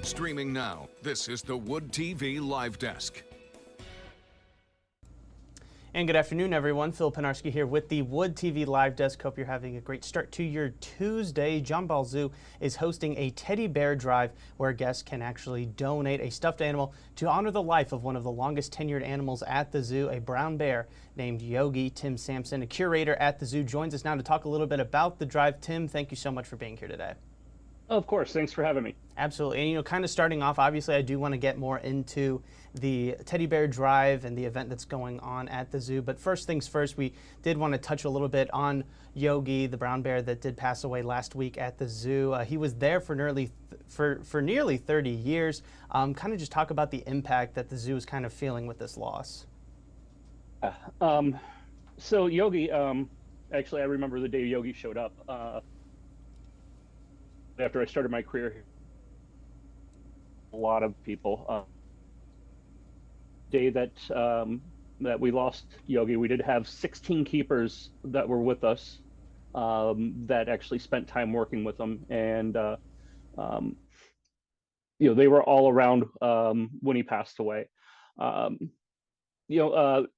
Streaming now, this is the Wood TV Live Desk. And good afternoon, everyone. Phil Penarski here with the Wood TV Live Desk. Hope you're having a great start to your Tuesday. John Ball Zoo is hosting a teddy bear drive where guests can actually donate a stuffed animal to honor the life of one of the longest tenured animals at the zoo, a brown bear named Yogi. Tim Sampson, a curator at the zoo, joins us now to talk a little bit about the drive. Tim, thank you so much for being here today. Of course. Thanks for having me. Absolutely. And, kind of starting off, obviously, I do want to get more into the teddy bear drive and the event that's going on at the zoo. But first things first, we did want to touch a little bit on Yogi, the brown bear that did pass away last week at the zoo. He was there for nearly 30 years. Kind of just talk about the impact that the zoo is kind of feeling with this loss. So Yogi, actually, I remember the day Yogi showed up. After I started my career here, a lot of people. Day that we lost Yogi, we did have 16 keepers that were with us that actually spent time working with him, and they were all around when he passed away. A lot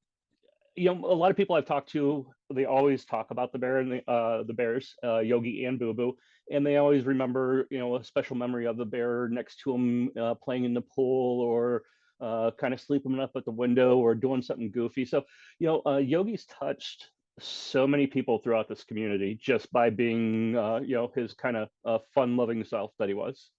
of people I've talked to, they always talk about the bear and the bears, Yogi and Boo Boo, and they always remember, a special memory of the bear next to him playing in the pool or kind of sleeping up at the window or doing something goofy. So, Yogi's touched so many people throughout this community just by being, his kind of fun-loving self that he was.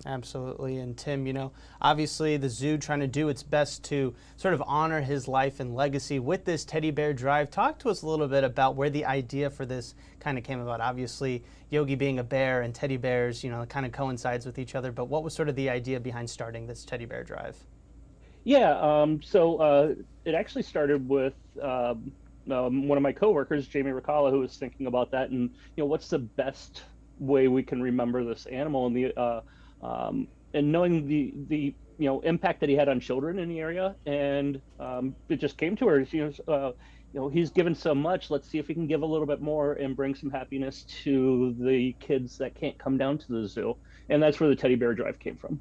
Absolutely. And Tim, obviously the zoo trying to do its best to sort of honor his life and legacy with this teddy bear drive. Talk to us a little bit about where the idea for this kind of came about. Obviously, Yogi being a bear and teddy bears, kind of coincides with each other. But what was sort of the idea behind starting this teddy bear drive? Yeah, so it actually started with one of my coworkers, Jamie Ricala, who was thinking about that and, what's the best way we can remember this animal, and knowing the impact that he had on children in the area, and it just came to her. He's given so much. Let's see if we can give a little bit more and bring some happiness to the kids that can't come down to the zoo, and that's where the teddy bear drive came from.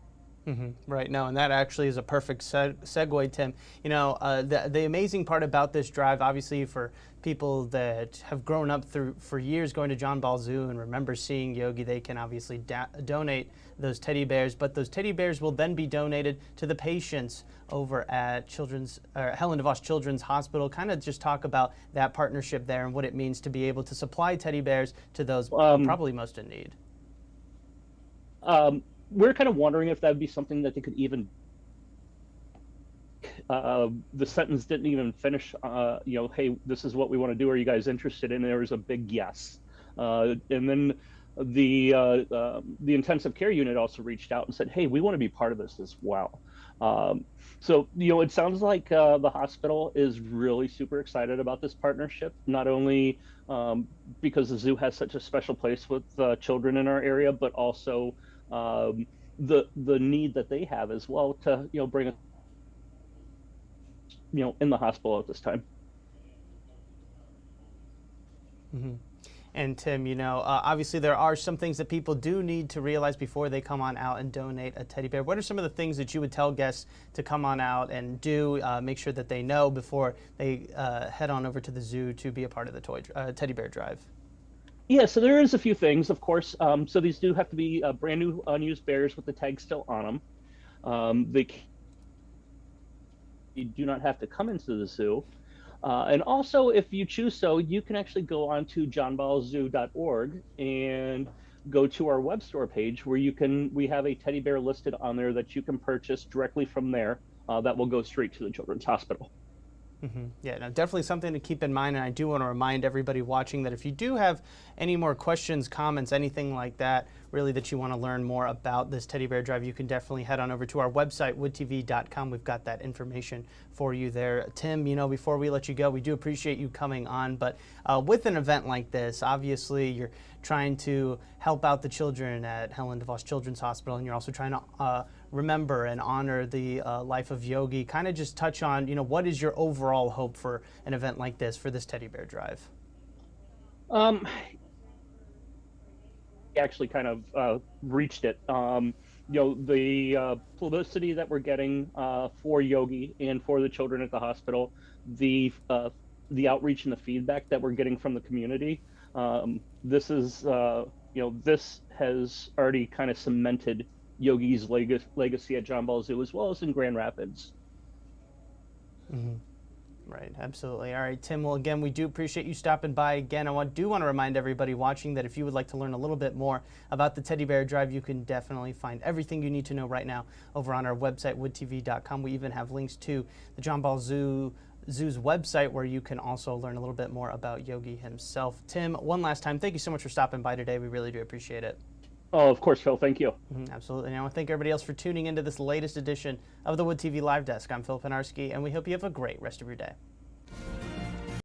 Right. No, and that actually is a perfect segue, Tim. The amazing part about this drive, obviously for people that have grown up for years going to John Ball Zoo and remember seeing Yogi, they can obviously donate those teddy bears, but those teddy bears will then be donated to the patients over at Helen DeVos Children's Hospital. Kind of just talk about that partnership there and what it means to be able to supply teddy bears to those probably most in need. We're kind of wondering if that would be something that they could even. The sentence didn't even finish. Hey, this is what we want to do. Are you guys interested? And there was a big yes. And then the intensive care unit also reached out and said, "Hey, we want to be part of this as well." So it sounds like the hospital is really super excited about this partnership. Not only because the zoo has such a special place with children in our area, but also the need that they have as well to bring us in the hospital at this time. And Tim, obviously there are some things that people do need to realize before they come on out and donate a teddy bear. What are some of the things that you would tell guests to come on out and do, make sure that they know before they head on over to the zoo to be a part of the teddy bear drive? Yeah, so there is a few things, of course. So these do have to be brand new, unused bears with the tag still on them. You do not have to come into the zoo. And also, if you choose so, you can actually go on to johnballzoo.org and go to our web store page where we have a teddy bear listed on there that you can purchase directly from there that will go straight to the Children's Hospital. Yeah, no, definitely something to keep in mind, and I do want to remind everybody watching that if you do have any more questions, comments, anything like that, really that you want to learn more about this teddy bear drive, you can definitely head on over to our website, woodtv.com. We've got that information for you there. Tim, before we let you go, we do appreciate you coming on, but with an event like this, obviously you're trying to help out the children at Helen DeVos Children's Hospital, and you're also trying to remember and honor the life of Yogi. Kind of just touch on, what is your overall hope for an event like this, for this teddy bear drive? Actually kind of reached it. the publicity that we're getting for Yogi and for the children at the hospital, the outreach and the feedback that we're getting from the community, this is this has already kind of cemented Yogi's legacy at John Ball Zoo as well as in Grand Rapids. Mm-hmm. Right, absolutely. All right, Tim, well, again, we do appreciate you stopping by again. I do want to remind everybody watching that if you would like to learn a little bit more about the Teddy Bear Drive, you can definitely find everything you need to know right now over on our website, woodtv.com. We even have links to the John Ball Zoo's website where you can also learn a little bit more about Yogi himself. Tim, one last time, thank you so much for stopping by today. We really do appreciate it. Oh, of course, Phil. Thank you. Absolutely. And I want to thank everybody else for tuning into this latest edition of the Wood TV Live Desk. I'm Phil Penarski, and we hope you have a great rest of your day.